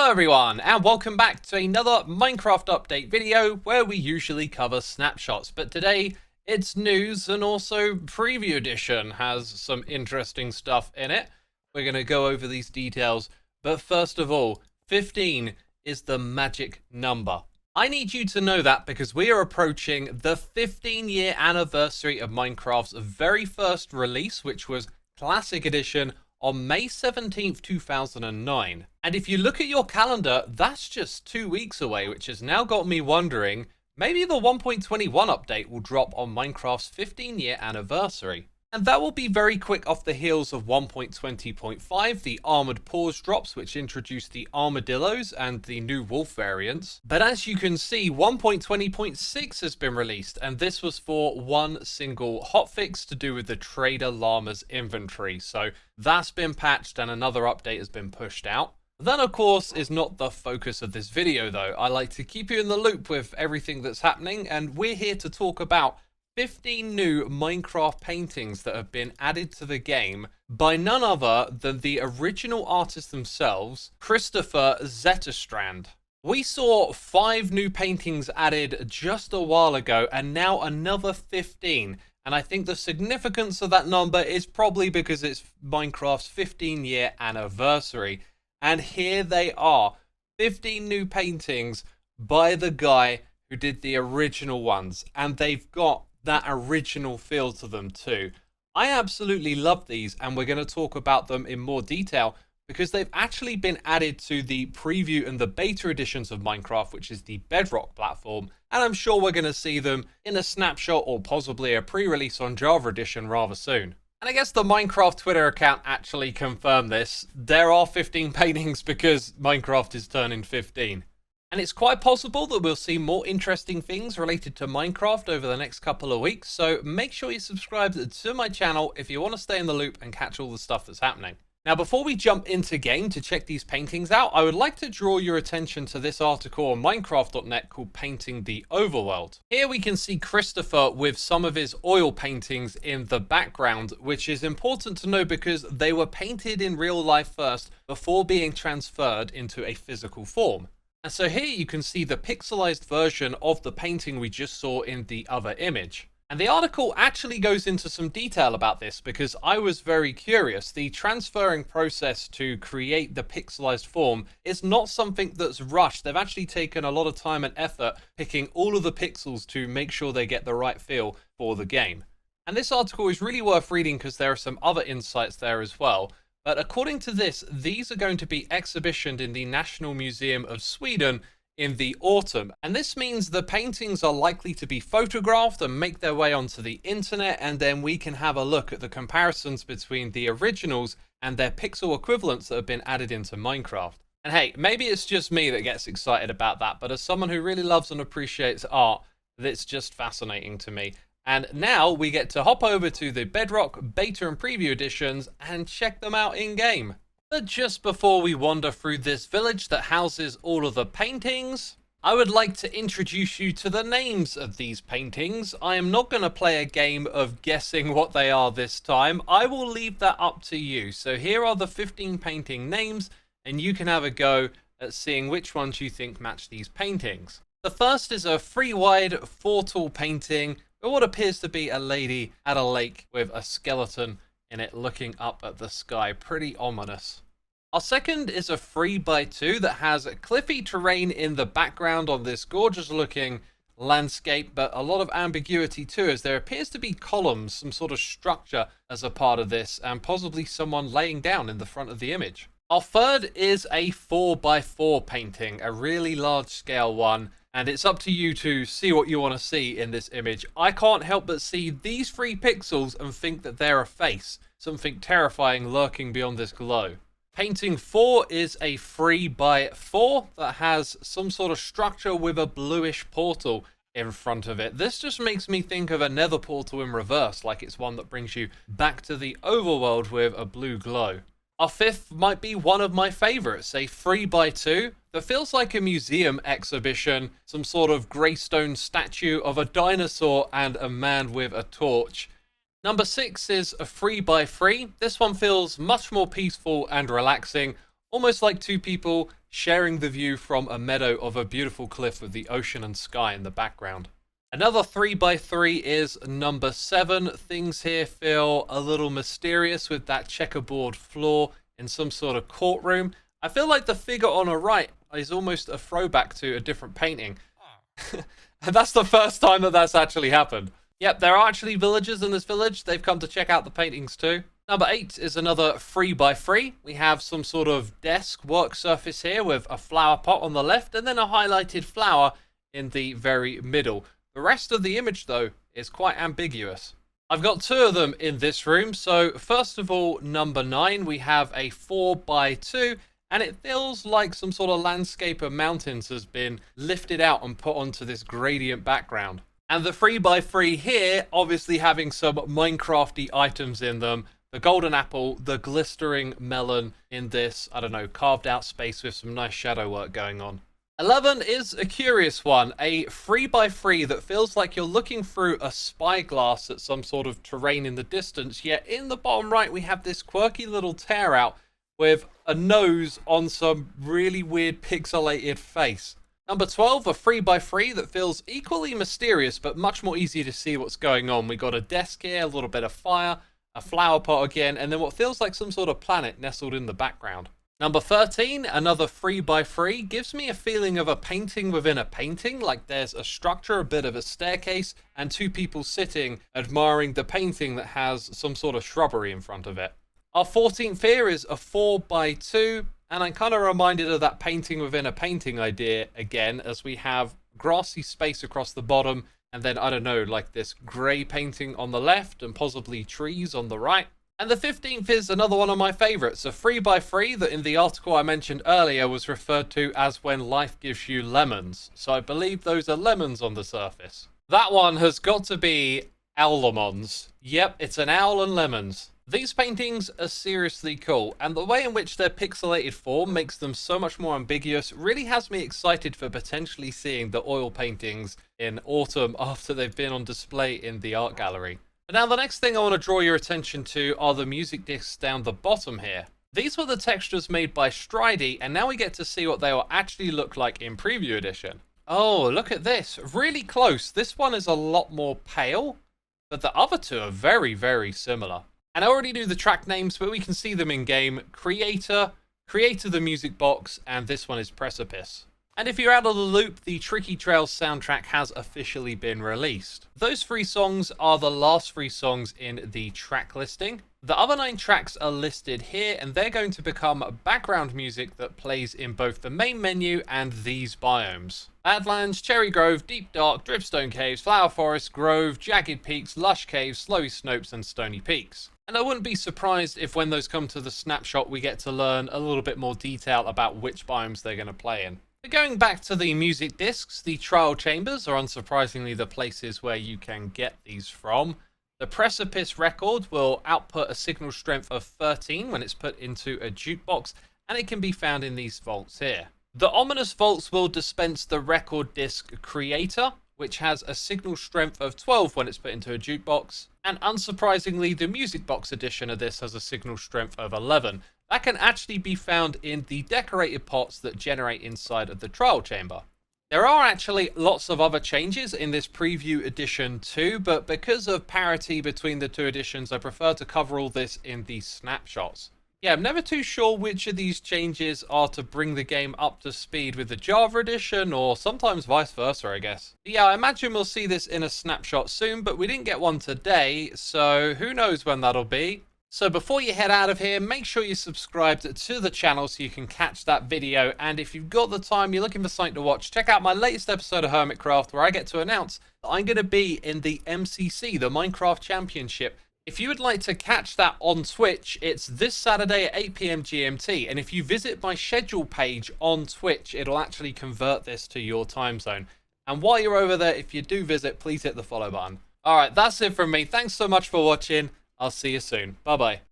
Hello everyone, and welcome back to another Minecraft update video where we usually cover snapshots, but today it's news and also preview edition has some interesting stuff in it. We're going to go over these details, but first of all, 15 is the magic number. I need you to know that because we are approaching the 15-year anniversary of Minecraft's very first release, which was Classic Edition on May 17th, 2009. And if you look at your calendar, that's just 2 weeks away, which has now got me wondering, maybe the 1.21 update will drop on Minecraft's 15-year anniversary. And that will be very quick off the heels of 1.20.5, the Armored Paws Drops, which introduced the armadillos and the new wolf variants. But as you can see, 1.20.6 has been released, and this was for one single hotfix to do with the Trader Llama's inventory. So that's been patched and another update has been pushed out. That, of course, is not the focus of this video, though. I like to keep you in the loop with everything that's happening, and we're here to talk about 15 new Minecraft paintings that have been added to the game by none other than the original artists themselves, Kristoffer Zetterstrand. We saw 5 new paintings added just a while ago and now another 15. And I think the significance of that number is probably because it's Minecraft's 15-year anniversary. And here they are, 15 new paintings by the guy who did the original ones. And they've got that original feel to them too. I absolutely love these, and we're going to talk about them in more detail because they've actually been added to the preview and the beta editions of Minecraft, which is the Bedrock platform, and I'm sure we're going to see them in a snapshot or possibly a pre-release on Java Edition rather soon. And I guess the Minecraft Twitter account actually confirmed this. There are 15 paintings because Minecraft is turning 15. And it's quite possible that we'll see more interesting things related to Minecraft over the next couple of weeks, so make sure you subscribe to my channel if you want to stay in the loop and catch all the stuff that's happening. Now, before we jump into game to check these paintings out, I would like to draw your attention to this article on Minecraft.net called Painting the Overworld. Here we can see Kristoffer with some of his oil paintings in the background, which is important to know because they were painted in real life first before being transferred into a physical form. And so here you can see the pixelized version of the painting we just saw in the other image. And the article actually goes into some detail about this because I was very curious. The transferring process to create the pixelized form is not something that's rushed. They've actually taken a lot of time and effort picking all of the pixels to make sure they get the right feel for the game. And this article is really worth reading because there are some other insights there as well. But according to this, these are going to be exhibitioned in the National Museum of Sweden in the autumn. And this means the paintings are likely to be photographed and make their way onto the internet, and then we can have a look at the comparisons between the originals and their pixel equivalents that have been added into Minecraft. And hey, maybe it's just me that gets excited about that, but as someone who really loves and appreciates art, it's just fascinating to me. And now we get to hop over to the Bedrock beta and preview editions and check them out in game. But just before we wander through this village that houses all of the paintings, I would like to introduce you to the names of these paintings. I am not going to play a game of guessing what they are this time. I will leave that up to you. So here are the 15 painting names, and you can have a go at seeing which ones you think match these paintings. The first is a free-wide 4-tool painting of what appears to be a lady at a lake with a skeleton in it looking up at the sky. Pretty ominous. Our second is a 3x2 that has a cliffy terrain in the background on this gorgeous looking landscape, but a lot of ambiguity too, as there appears to be columns, some sort of structure as a part of this, and possibly someone laying down in the front of the image. Our third is a 4x4 painting, a really large scale one. And it's up to you to see what you want to see in this image. I can't help but see these 3 pixels and think that they're a face. Something terrifying lurking beyond this glow. Painting 4 is a 3x4 that has some sort of structure with a bluish portal in front of it. This just makes me think of a nether portal in reverse, like it's one that brings you back to the overworld with a blue glow. Our fifth might be one of my favorites, a 3x2 that feels like a museum exhibition, some sort of greystone statue of a dinosaur and a man with a torch. Number 6 is a 3x3. This one feels much more peaceful and relaxing, almost like two people sharing the view from a meadow of a beautiful cliff with the ocean and sky in the background. Another 3x3 is number 7. Things here feel a little mysterious with that checkerboard floor in some sort of courtroom. I feel like the figure on the right is almost a throwback to a different painting. And that's the first time that that's actually happened. Yep, there are actually villagers in this village. They've come to check out the paintings too. Number 8 is another 3x3. We have some sort of desk work surface here with a flower pot on the left and then a highlighted flower in the very middle. The rest of the image, though, is quite ambiguous. I've got 2 of them in this room. So first of all, number 9, we have a 4x2, and it feels like some sort of landscape of mountains has been lifted out and put onto this gradient background. And the 3x3 here, obviously having some Minecrafty items in them. The golden apple, the glistering melon in this, I don't know, carved out space with some nice shadow work going on. 11 is a curious one, a 3x3 that feels like you're looking through a spyglass at some sort of terrain in the distance, yet in the bottom right we have this quirky little tear out with a nose on some really weird pixelated face. Number 12, a 3x3 that feels equally mysterious but much more easy to see what's going on. We got a desk here, a little bit of fire, a flower pot again, and then what feels like some sort of planet nestled in the background. Number 13, another 3x3, gives me a feeling of a painting within a painting, like there's a structure, a bit of a staircase, and 2 people sitting admiring the painting that has some sort of shrubbery in front of it. Our 14th here is a 4x2, and I'm kind of reminded of that painting within a painting idea again, as we have grassy space across the bottom, and then, I don't know, like this grey painting on the left, and possibly trees on the right. And the 15th is another one of my favourites, a 3x3 that in the article I mentioned earlier was referred to as when life gives you lemons. So I believe those are lemons on the surface. That one has got to be Owlemons. Yep, it's an owl and lemons. These paintings are seriously cool, and the way in which their pixelated form makes them so much more ambiguous really has me excited for potentially seeing the oil paintings in autumn after they've been on display in the art gallery. But now the next thing I want to draw your attention to are the music discs down the bottom here. These were the textures made by Stridey, and now we get to see what they will actually look like in Preview Edition. Oh, look at this. Really close. This one is a lot more pale, but the other 2 are very, very similar. And I already knew the track names, but we can see them in game. Creator the music box, and this one is Precipice. And if you're out of the loop, the Tricky Trails soundtrack has officially been released. Those 3 songs are the last 3 songs in the track listing. The other 9 tracks are listed here, and they're going to become background music that plays in both the main menu and these biomes. Badlands, Cherry Grove, Deep Dark, Dripstone Caves, Flower Forest, Grove, Jagged Peaks, Lush Caves, Slowy Snopes, and Stony Peaks. And I wouldn't be surprised if when those come to the snapshot, we get to learn a little bit more detail about which biomes they're going to play in. Going back to the music discs, the trial chambers are unsurprisingly the places where you can get these from. The Precipice record will output a signal strength of 13 when it's put into a jukebox, and it can be found in these vaults here. The ominous vaults will dispense the record disc Creator, which has a signal strength of 12 when it's put into a jukebox, and unsurprisingly the music box edition of this has a signal strength of 11. That can actually be found in the decorated pots that generate inside of the trial chamber. There are actually lots of other changes in this preview edition too, but because of parity between the 2 editions, I prefer to cover all this in the snapshots. Yeah, I'm never too sure which of these changes are to bring the game up to speed with the Java edition, or sometimes vice versa, I guess. Yeah, I imagine we'll see this in a snapshot soon, but we didn't get one today, so who knows when that'll be. So before you head out of here, make sure you're subscribed to the channel so you can catch that video. And if you've got the time, you're looking for something to watch, check out my latest episode of Hermitcraft, where I get to announce that I'm going to be in the MCC, the Minecraft Championship. If you would like to catch that on Twitch, it's this Saturday at 8 PM GMT. And if you visit my schedule page on Twitch, it'll actually convert this to your time zone. And while you're over there, if you do visit, please hit the follow button. All right, that's it from me. Thanks so much for watching. I'll see you soon. Bye-bye.